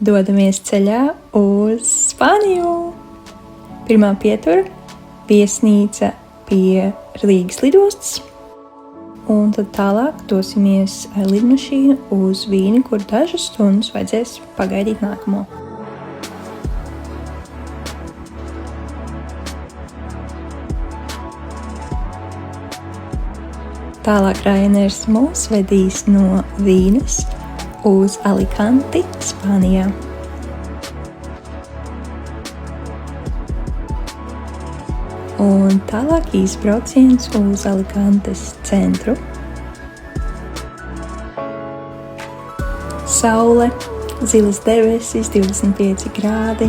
dodamies ceļā uz Spāniju. Pirmā pietura – viesnīca pie Rīgas lidostas. Un tad tālāk dosimies ar lidmašīnu uz Vīni, kur dažas stundas vajadzēs pagaidīt nākamo. Tālāk Ryanairs mūs vedīs no Vīnes uz Alicanti, Spānijā. Un tālāk izbrauciens uz Alicantes centru. Saule, zilas debesis, 25 grādi,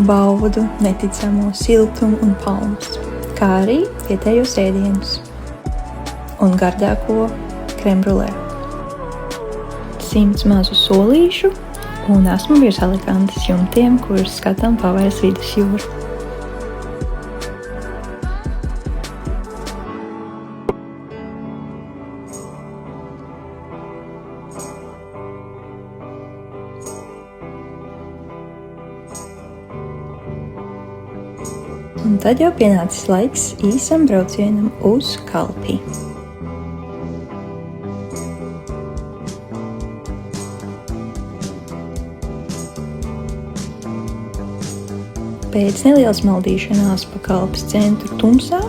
baudu neticamo siltumu un palmas, kā arī vietējos ēdienus un gardāko krembrulē. 100 mazu solīšu un esmu virs Alicantes jumtiem, kurus skatām pavairs vidusjūru. Un tad jau pienācis laiks īsam braucienam uz Kalpi. Pēc nelielas maldīšanās pa Kalpes centru tumsā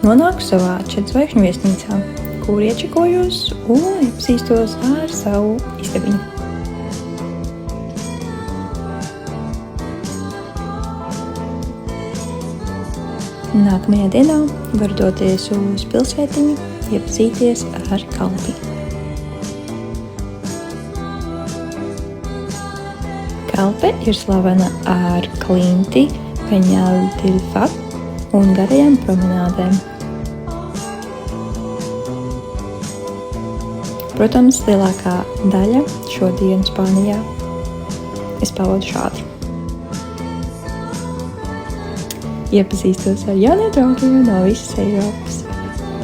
nonāku savā 4-zvaigžņu viesnīcā, kur iečekojos un iepazīstos ar savu istabiņu. Nākamajā dienā var doties uz pilsētiņu, iepazīties ar Kalpi. Kalpe ir slavena ar klinti, Peñal del Fat un garajām promenādēm. Protams, lielākā daļa šodienu Spānijā es pavadu šādi. Iepazīstos ar jauniem draugiem no visas Eiropas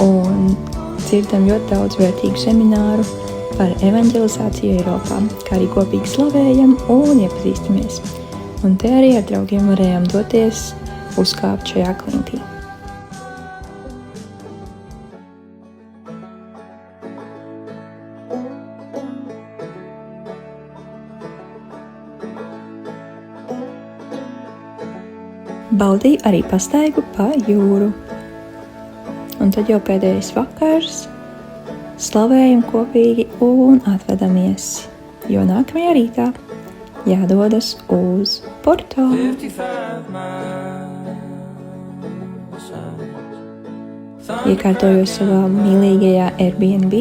un dzirdam ļoti daudz vērtīgu semināru par evanģelizāciju Eiropā, kā arī kopīgi slavējam un iepazīstamies. Un te arī ar draugiem varējām doties uzkāpt šajā klintī. Baudīju arī pastaigu pa jūru. Un tad jau pēdējais vakars, slavējam kopīgi un atvedamies, jo nākamajā rītā jādodas uz Porto. Iekārtojos savā mīlīgajā Airbnb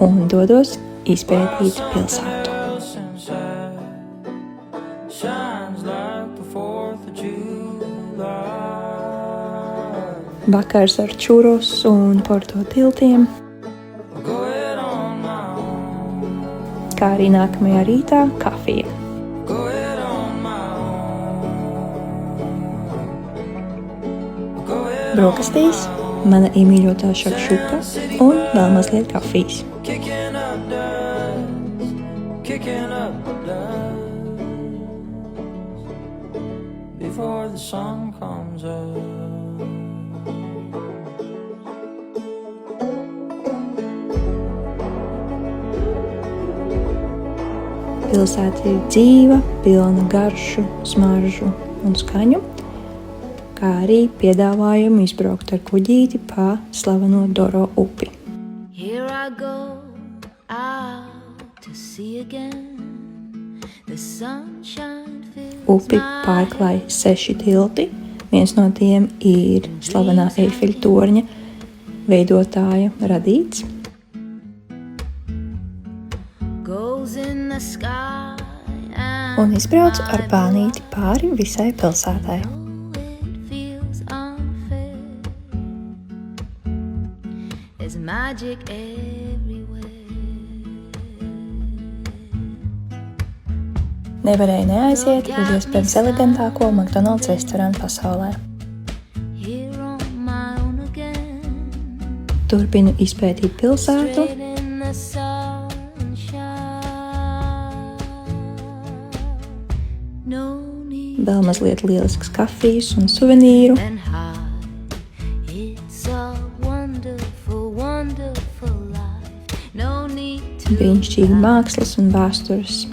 un dodos izpētīt pilsētu. Vakars ar čurros un Porto tiltiem, kā arī nākamajā rītā kafija. Brokastīs mana iemīļotā šakšuka un vēl mazliet kafijas. Pilsēta ir dzīva, pilna garšu, smaržu un skaņu, kā arī piedāvājumu izbraukt ar kuģīti pa slaveno Doro upi. Upi pārklāj 6 tilti, viens no tiem ir slavenā Eifeļa torņa veidotāja radīts. Un izbraucu ar bānīti pāri visai pilsētai. Nevarēju neaiziet uz iespējams elegantāko McDonald's restorānu pasaulē. Turpinu izpētīt pilsētu. vēl mazliet lielisks kafijas un suvenīru. Brīnišķīgi mākslas un vēstures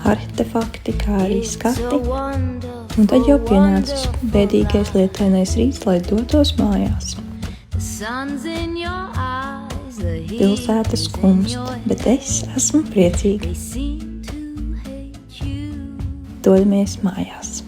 artefakti, kā arī skati. Un tad jau pienācis bēdīgais lietainais rīts, lai dotos mājās. Pilsēta skumst, bet es esmu priecīga. Dodamies mājās.